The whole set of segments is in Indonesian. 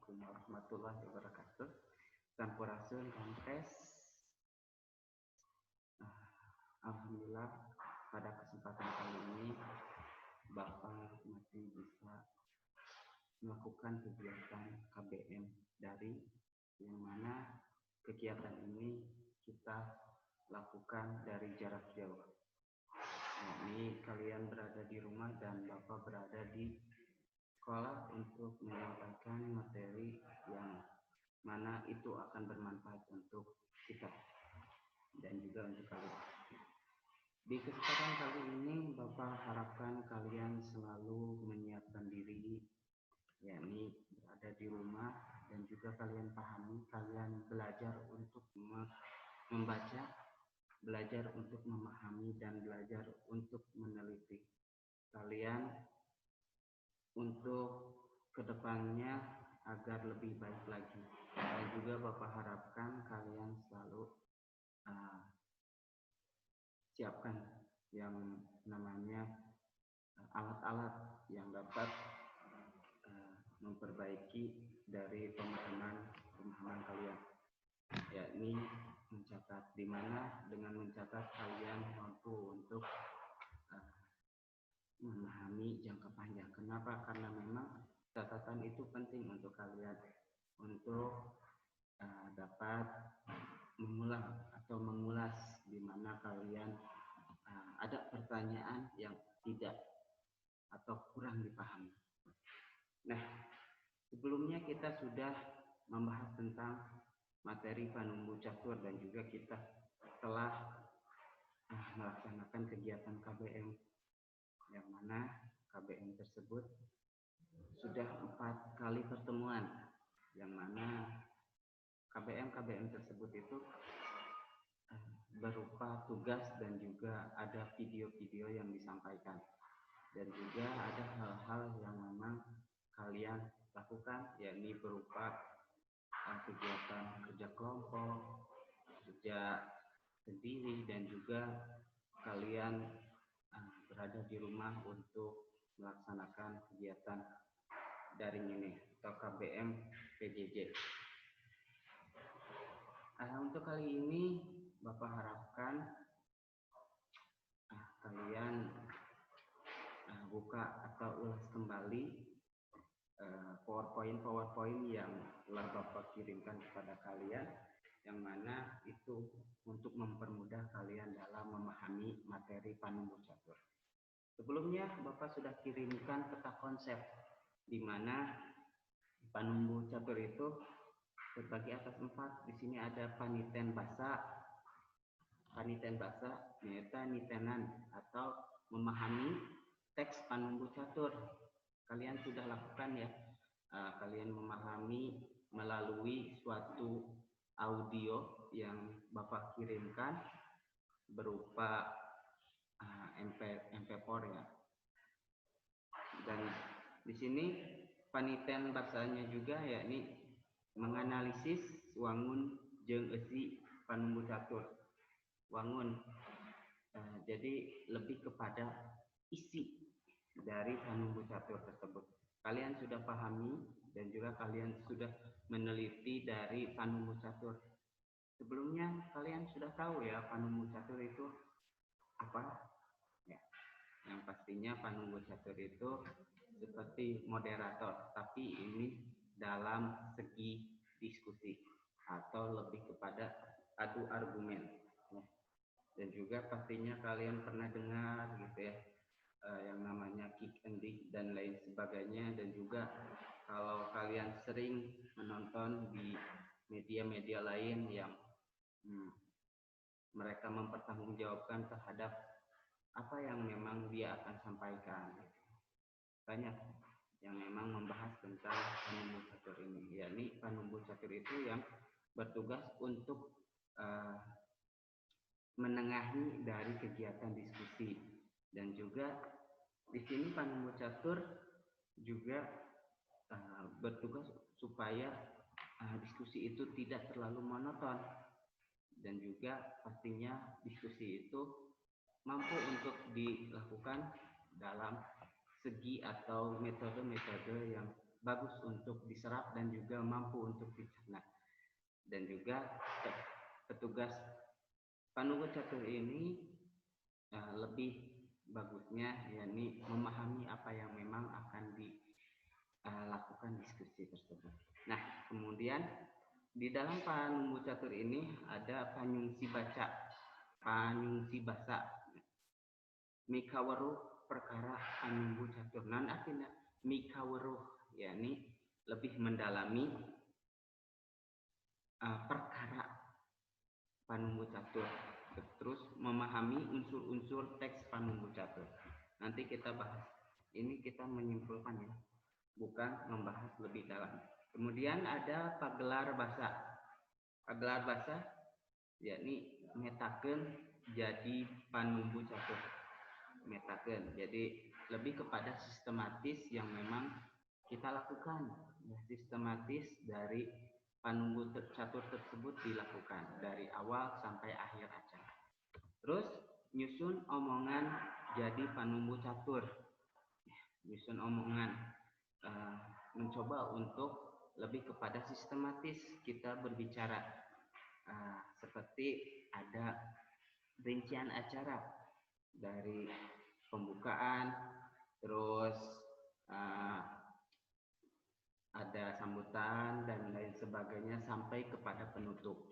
Assalamualaikum warahmatullahi wabarakatuh. Sampurasun Kampres. Alhamdulillah pada kesempatan kali ini Bapak masih bisa melakukan kegiatan KBM dari yang mana kegiatan ini kita lakukan dari jarak jauh. Ini kalian berada di rumah dan Bapak berada di sekolah untuk menyampaikan materi yang mana itu akan bermanfaat untuk kita dan juga untuk kalian. Di kesempatan kali ini Bapak harapkan kalian selalu menyiapkan diri, yakni berada di rumah dan juga kalian pahami, kalian belajar untuk membaca, belajar untuk memahami dan belajar untuk meneliti. Kalian untuk kedepannya agar lebih baik lagi. Dan juga Bapak harapkan kalian selalu siapkan yang namanya alat-alat yang dapat memperbaiki dari pemahaman kalian, yakni mencatat, di mana dengan mencatat kalian mampu untuk memahami jangka panjang. Kenapa? Karena memang catatan itu penting untuk kalian untuk dapat mengulang atau mengulas di mana kalian ada pertanyaan yang tidak atau kurang dipahami. Nah, sebelumnya kita sudah membahas tentang materi Panumbu Catur dan juga kita telah melaksanakan kegiatan KBM yang mana KBM tersebut sudah 4 kali pertemuan, yang mana KBM tersebut itu berupa tugas dan juga ada video-video yang disampaikan dan juga ada hal-hal yang memang kalian lakukan, yakni berupa kegiatan kerja kelompok, kerja sendiri, dan juga kalian berada di rumah untuk melaksanakan kegiatan daring ini atau KBM PJJ. Untuk kali ini Bapak harapkan kalian buka atau ulas kembali PowerPoint yang telah Bapak kirimkan kepada kalian, yang mana itu untuk mempermudah kalian dalam memahami materi Panumbu Catur. Sebelumnya Bapak sudah kirimkan peta konsep di mana Panumbu Catur itu terbagi atas 4. Di sini ada paniten basa, nyata nitenan atau memahami teks Panumbu Catur. Kalian sudah lakukan ya, kalian memahami melalui suatu audio yang Bapak kirimkan berupa MP4 ya. Dan di sini paniten bahasanya juga, yakni menganalisis wangun jeung eusi Panumbu Catur. Wangun jadi lebih kepada isi dari Panumbu Catur tersebut. Kalian sudah pahami dan juga kalian sudah meneliti dari Panumbu Catur. Sebelumnya kalian sudah tahu ya Panumbu Catur itu apa? Ya, yang pastinya Panumbu Catur itu seperti moderator, tapi ini dalam segi diskusi atau lebih kepada adu argumen. Dan juga pastinya kalian pernah dengar gitu ya, yang namanya kick and dig dan lain sebagainya. Dan juga kalau kalian sering menonton di media-media lain yang mereka mempertanggungjawabkan terhadap apa yang memang dia akan sampaikan, banyak yang memang membahas tentang Panumbu Catur ini, yakni Panumbu Catur itu yang bertugas untuk menengahi dari kegiatan diskusi. Dan juga di sini Panumbu Catur juga bertugas supaya diskusi itu tidak terlalu monoton, dan juga pastinya diskusi itu mampu untuk dilakukan dalam segi atau metode-metode yang bagus untuk diserap dan juga mampu untuk dicerna. Dan juga petugas panunggu catur ini lebih bagusnya yakni memahami apa yang memang akan dilakukan diskusi tersebut. Nah, kemudian di dalam panunggu catur ini ada panyungsi baca, panyungsi basa, mikaweruh perkara panunggu catur. Nan artinya mikaweruh yakni lebih mendalami perkara panunggu catur, terus memahami unsur-unsur teks panunggu catur. Nanti kita bahas. Ini kita menyimpulkan ya, bukan membahas lebih dalam. Kemudian ada pagelar basa. Pagelar basa yakni metakeun jadi panunggu catur. Metakeun. Jadi lebih kepada sistematis yang memang kita lakukan. Ya, sistematis dari panunggu catur tersebut dilakukan dari awal sampai akhir acara. Terus nyusun omongan jadi panunggu catur. Nyusun omongan, mencoba untuk lebih kepada sistematis kita berbicara, seperti ada rincian acara dari pembukaan, terus ada sambutan dan lain sebagainya sampai kepada penutup.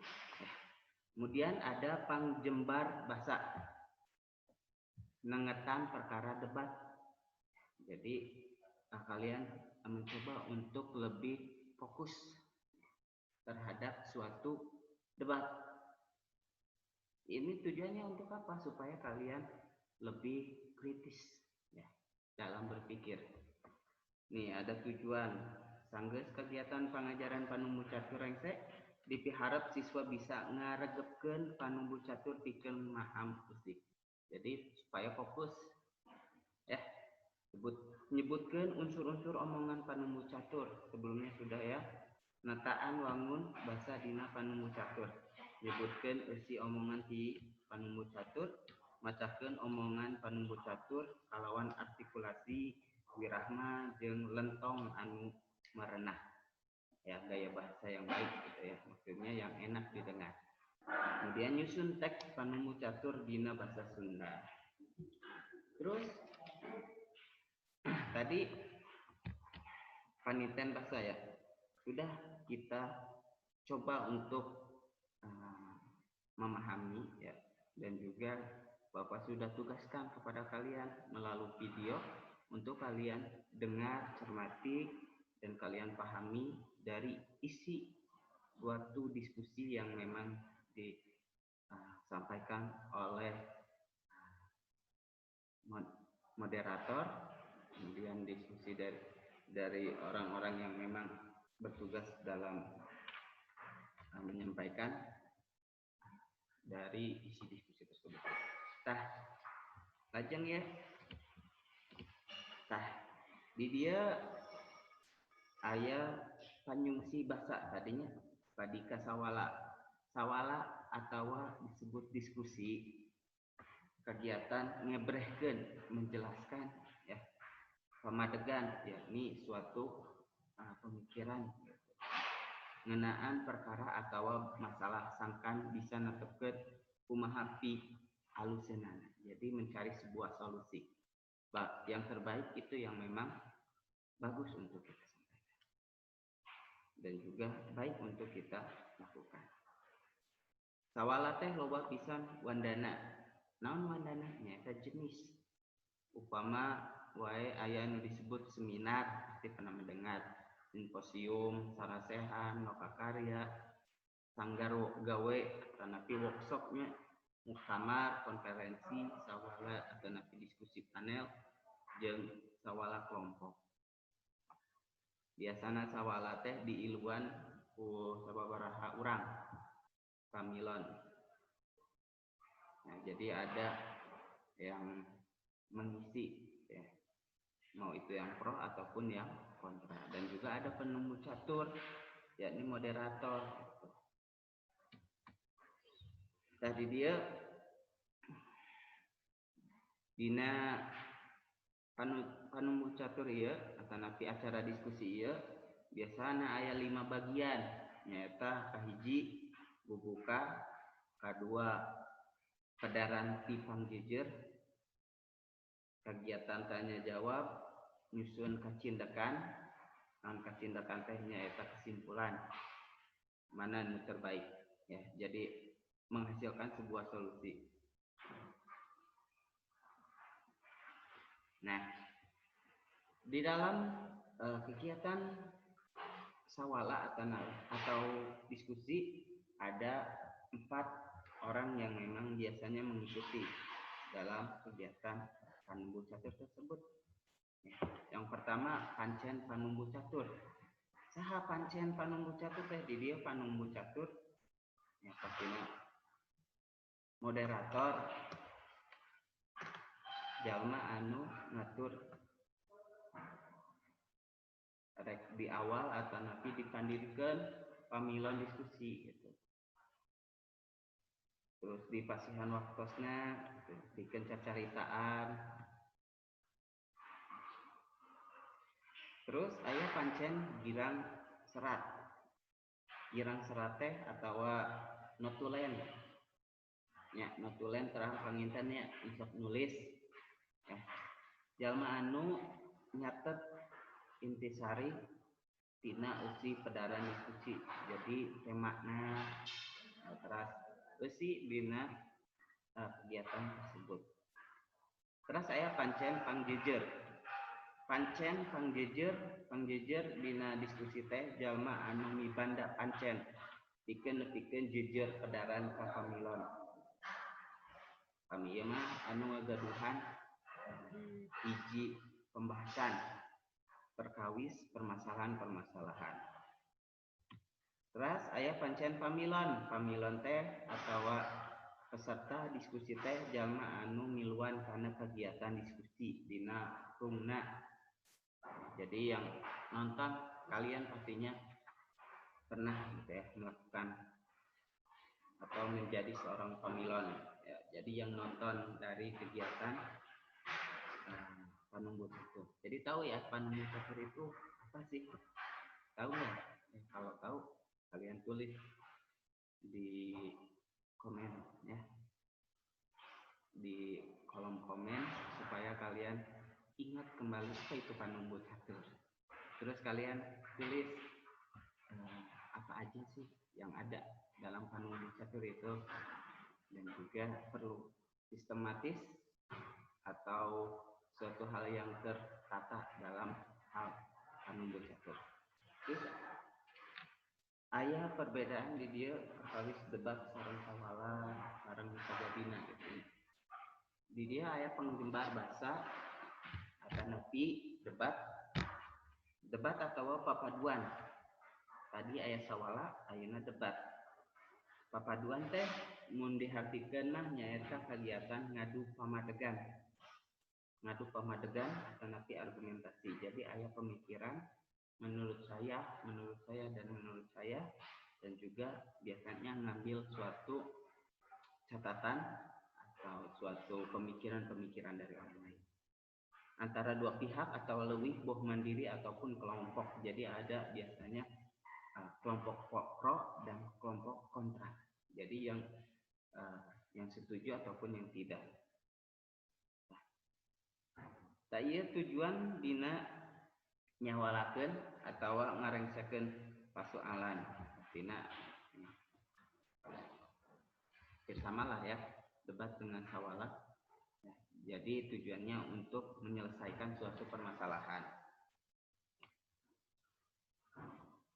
Kemudian ada pangjembar basa, nengetan perkara debat. Jadi kalian mencoba untuk lebih fokus terhadap suatu debat. Ini tujuannya untuk apa? Supaya kalian lebih kritis ya dalam berpikir. Nih ada tujuan. Sanggeus kegiatan pengajaran panunggu catur rengse dipiharap siswa bisa ngaregepkeun panunggu catur pikeun maham usik. Jadi supaya fokus ya. Menyebutkan unsur-unsur omongan panunggu catur. Sebelumnya sudah ya. Nataan wangun basa dina panunggu catur. Menyebutkan isi omongan di panunggu catur. Macakeun omongan panunggu catur kalawan artikulasi wirahma jeung lentong anu merenah. Ya, gaya bahasa yang baik gitu ya. Maksudnya yang enak didengar. Kemudian nyusun teks panunggu catur dina bahasa Sunda. Terus tadi paniten bahasa ya, sudah kita coba untuk memahami ya, dan juga Bapak sudah tugaskan kepada kalian melalui video untuk kalian dengar, cermati, dan kalian pahami dari isi suatu diskusi yang memang disampaikan oleh moderator, kemudian diskusi dari orang-orang yang memang bertugas dalam menyampaikan dari isi diskusi tersebut. Tah, lajeng ya. Tah, di dia aya panyungsi basa tadinya padika sawala. Sawala atau disebut diskusi kegiatan ngebrehkeun, menjelaskan ya pamadegan yakni suatu pemikiran ngenaan perkara atau masalah sangkan bisa netepkeun kumaha pi aluseunana. Jadi mencari sebuah solusi. Yang terbaik itu yang memang bagus untuk kita sampaikan dan juga baik untuk kita lakukan. Sawala teh loba pisan wandana. Naon wandana? Nyaeta jenis. Upama wae aya anu disebut seminar, pasti pernah mendengar, simposium, sarasehan, lokakarya, sanggar gawe, atanapi workshopnya, muktamar, konferensi, sawala, atanapi diskusi panel, jeung sawala kelompok. Biasana sawala teh diiluan ku sababaraha urang kamilon. Nah, jadi ada yang mengisi ya, mau itu yang pro ataupun yang kontra, dan juga ada penunggu catur yakni moderator. Tadi dia dina panumbuh catur ieu atanapi acara diskusi ieu biasana aya 5 bagian nyaeta kahiji bubuka, kadua padaranti pangjejer, kegiatan tanya jawab, nyusun kacindekan, kacindekan teh nyaeta kesimpulan mana nu terbaik ya. Jadi menghasilkan sebuah solusi. Nah, di dalam kegiatan sawala atau diskusi ada 4 orang yang memang biasanya mengikuti dalam kegiatan panumbuh catur tersebut. Yang pertama pancen panumbuh catur. Saha pancen panumbuh catur teh di dia panumbuh catur ya pastinya moderator jalma anu ngatur rek di awal atau napi dipandirikan pamilon diskusi gitu. Terus di pasihan waktosnya gitu, bikin cacaritaan. Terus aya pancen girang serat. Girang serat teh atawa notulen. Ya, notulen terang pangintennya untuk nulis. Jalma anu nyatet intisari tina usi pedaran diskusi. Jadi temakna terus usi dina kegiatan tersebut. Terus saya pancen pangjejer. Pancen pangjejer dina diskusi teh jalma anu mibanda pancen pikeun jejer pedaran ka pamilon. Kami ieu mah anu ngagaduhan hiji pembahasan perkawis permasalahan-permasalahan. Terus aya pancen pamilon. Pamilon teh atawa peserta diskusi teh jalma anu miluan kana kegiatan diskusi dina rungna. Jadi yang nonton kalian pastinya pernah gitu ya melakukan atau menjadi seorang pamilon ya. Jadi yang nonton dari kegiatan panumbuh catur. Jadi tahu ya panumbuh catur itu apa sih? Tahu ya? Kalau tahu kalian tulis di komen ya, di kolom komen supaya kalian ingat kembali apa itu panumbuh catur. Terus kalian tulis apa aja sih yang ada dalam panumbuh catur itu, dan juga perlu sistematis atau suatu hal yang tertata dalam hal panumbuh catur. Terus aya perbedaan di dia perkawis debat sareng sawala sareng sajadina gitu. Di dia aya penggembar bahasa atanapi debat atau papaduan. Tadi aya sawala, ayeuna debat. Papaduan teh mun dihartikeun mah nyaeta kegiatan ngadu pamadegan. Ngadu pamadegan atanapi argumentasi. Jadi aya pemikiran menurut saya dan juga biasanya ngambil suatu catatan atau suatu pemikiran dari orang lain antara dua pihak atau lebih boh mandiri ataupun kelompok. Jadi ada biasanya kelompok pro dan kelompok kontra. Jadi yang setuju ataupun yang tidak. Nah, ieu tujuan dina nyawalakeun atawa ngarengsekeun pasoalan. Artinya bersamalah ya, debat dengan sawala. Jadi tujuannya untuk menyelesaikan suatu permasalahan.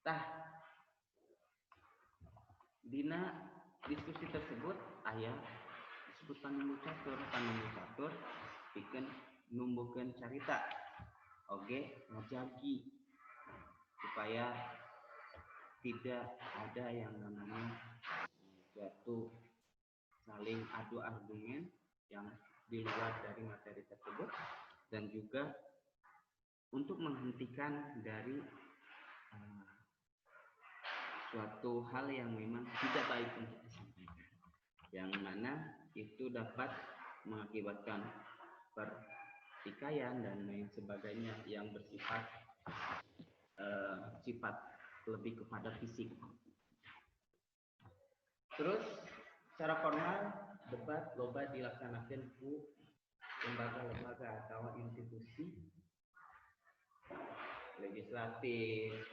Tah, dina diskusi tersebut aya disebut panumbuh catur pikeun numbuhkeun carita oge ngajagi supaya tidak ada yang namanya suatu saling adu argumen yang di luar dari materi tersebut, dan juga untuk menghentikan dari suatu hal yang memang tidak baik untuk disampaikan, yang mana itu dapat mengakibatkan pertikaian dan lain sebagainya yang bersifat sifat lebih kepada fisik. Terus secara formal debat loba dilaksanakan ku lembaga-lembaga atau institusi legislatif,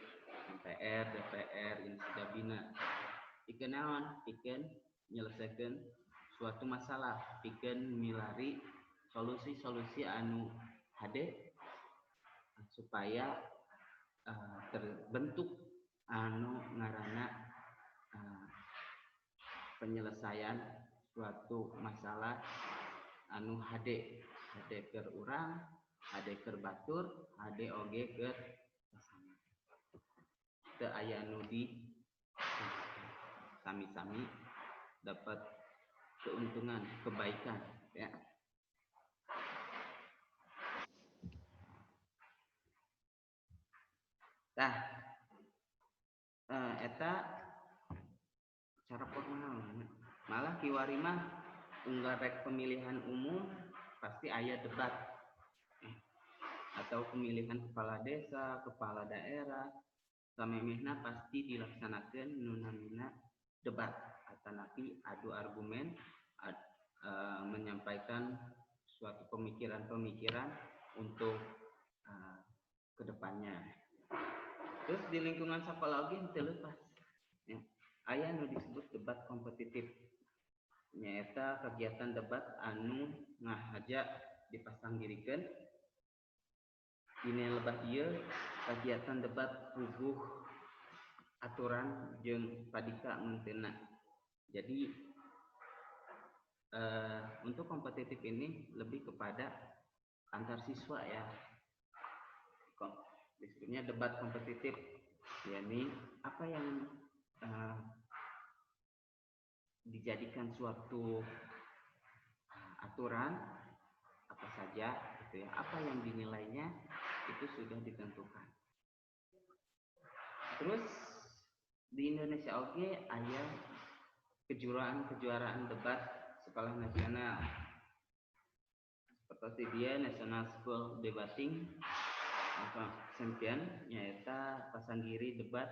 MPR, DPR, yang sudah bina. Pikeun naon? Pikeun nyelesaikan suatu masalah, pikeun milari solusi-solusi anu hade supaya terbentuk anu ngaranna penyelesaian suatu masalah anu hade keur urang, hade keur batur, hade oge keur teu aya anu di sami-sami dapat keuntungan, kebaikan ya. Tah eta cara formal. Malah kiwari mah unggal rek pemilihan umum pasti aya debat atau pemilihan kepala desa, kepala daerah, samemehna pasti dilaksanakan nu namina debat atanapi adu argumen, menyampaikan suatu pemikiran-pemikiran untuk kedepannya. Terus di lingkungan sekolah oge teu leupas ya. Aya nu disebut debat kompetitif. Nyaeta kegiatan debat anu ngahaja dipasang dirikeun. Dina lebah ieu kegiatan debat puguh aturan jeung padika menteuna. Jadi untuk kompetitif ini lebih kepada antar siswa ya. Disebutnya debat kompetitif, yakni apa yang dijadikan suatu aturan apa saja gitu ya, apa yang dinilainya itu sudah ditentukan. Terus di Indonesia oke aya kejuaraan debat sekolah nasional seperti dia National School Debating Champion, nyaeta pasanggiri debat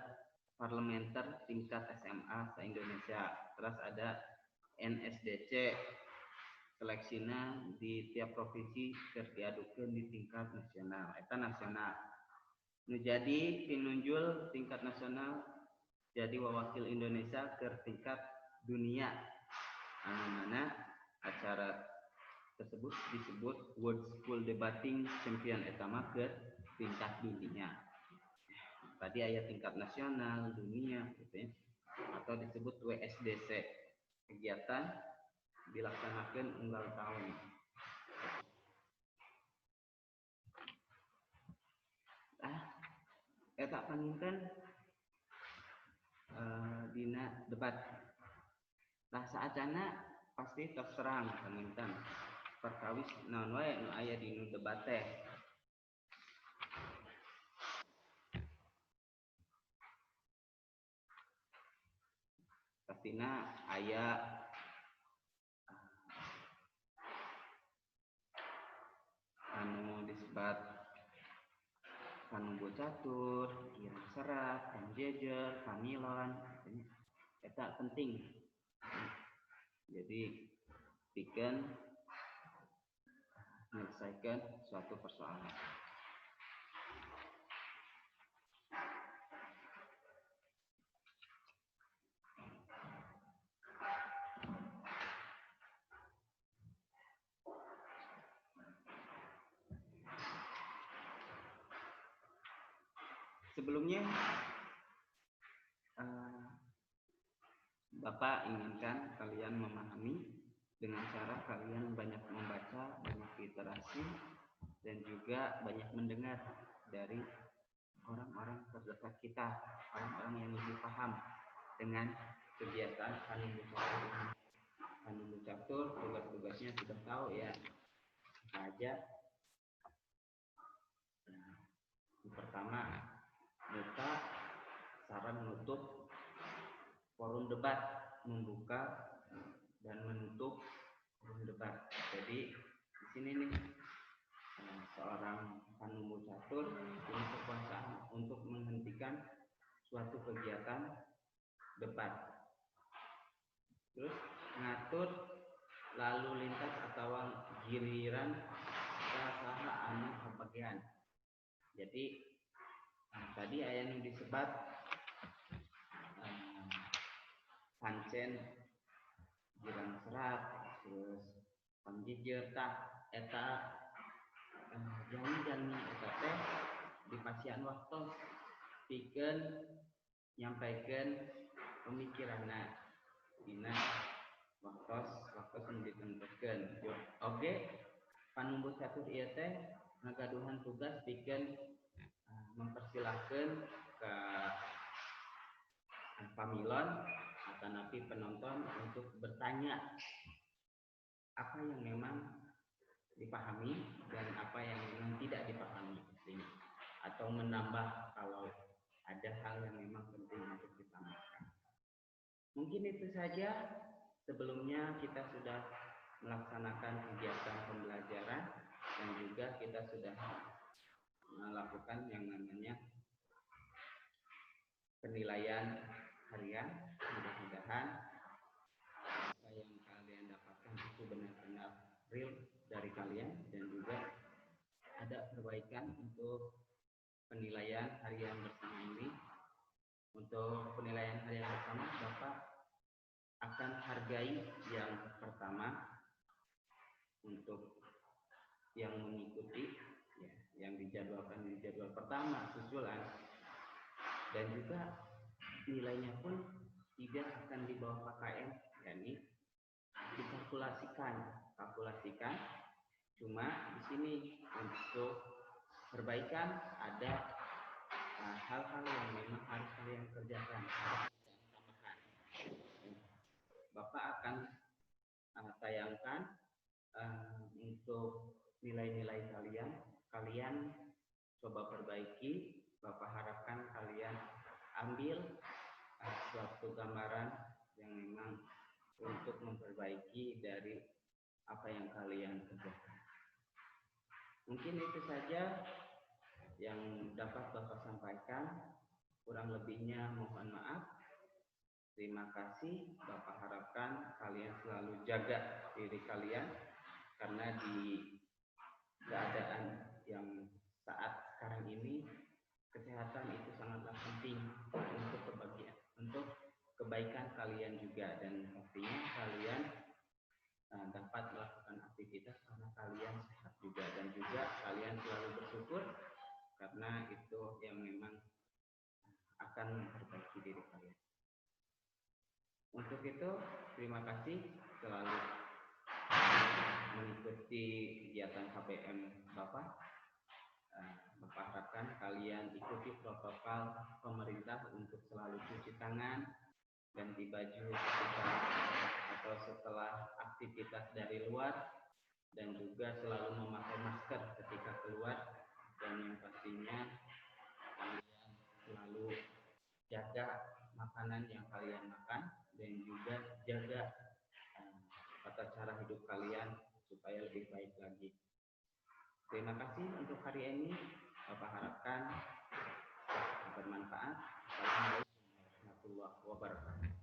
parlementer tingkat SMA se-Indonesia. Terus ada NSDC, seleksina di tiap provinsi diadukeun di tingkat nasional. Eta nasional. Nu jadi pinunjul tingkat nasional jadi wawakil Indonesia ke tingkat dunia. Anu mana acara tersebut disebut World School Debating Champion, eta mah ke tingkat dunia. Tadi aya tingkat nasional, dunia gitu ya. Atau disebut WSDC, kegiatan dilaksanakan unggal tahun. Eta paninten dina debat. Tah saacana pasti terserang paninten perkawis naon wae nu aya di nu debat teh. Pastina aya anu disebut panunggu catur, kirang serat, panjejer, pamilon, eta penting. Jadi pikeun menyelesaikan suatu persoalan. Sebelumnya Bapak inginkan kalian memahami dengan cara kalian banyak membaca, banyak literasi, dan juga banyak mendengar dari orang-orang terdekat kita, orang-orang yang lebih paham dengan kegiatan Panunggu Catur. Tugas-tugasnya sudah tahu ya apa aja. Yang pertama, muka saran menutup forum debat, membuka dan menutup forum debat. Jadi di sini nih seorang panumbu catur punya kekuasaan untuk menghentikan suatu kegiatan debat. Terus ngatur lalu lintas atau giliran saha anu kebagian. Jadi tadi aya nu disebat pancen girang serat, terus panggijeur tah eta janji eta teh dipasihan waktu pikeun nyampaikeun pemikiranna dina waktu nu ditentukeun. Oge panumbu catur ieu teh ngagaduhan tugas pikeun mempersilahkeun ke pamilon atanapi penonton untuk bertanya apa yang memang dipahami dan apa yang memang tidak dipahami atau menambah kalau ada hal yang memang penting untuk ditambahkan. Mungkin itu saja. Sebelumnya kita sudah melaksanakan kegiatan pembelajaran dan juga kita sudah melakukan yang namanya penilaian harian. Mudah-mudahan apa yang kalian dapatkan itu benar-benar real dari kalian dan juga ada perbaikan untuk penilaian harian bersama ini. Untuk penilaian harian bersama, Bapak akan hargai yang pertama untuk yang mengikuti ya, yang dijadwalkan di jadwal pertama susulan, dan juga nilainya pun tidak akan di bawah KKM, yakni dikalkulasikan cuma di sini untuk perbaikan ada hal-hal yang memang harus kalian kerjakan. Bapak akan tayangkan untuk nilai-nilai kalian coba perbaiki. Bapak harapkan kalian ambil suatu gambaran yang memang untuk memperbaiki dari apa yang kalian kerjakan. Mungkin itu saja yang dapat Bapak sampaikan. Kurang lebihnya mohon maaf. Terima kasih. Bapak harapkan kalian selalu jaga diri kalian, karena di keadaan yang saat sekarang ini kesehatan itu sangatlah penting untuk kebaikan kalian juga, dan pastinya kalian dapat melakukan aktivitas karena kalian sehat juga, dan juga kalian selalu bersyukur karena itu yang memang akan memperbaiki diri kalian. Untuk itu, terima kasih selalu mengikuti kegiatan KBM Bapak. Bapak harapkan kalian ikuti protokol pemerintah untuk selalu cuci tangan, ganti baju ketika atau setelah aktivitas dari luar, dan juga selalu memakai masker ketika keluar, dan yang pastinya kalian selalu jaga makanan yang kalian makan dan juga jaga tata cara hidup kalian supaya lebih baik lagi. Terima kasih untuk hari ini. Bapak harapkan bermanfaat. Assalamualaikum warahmatullahi wabarakatuh.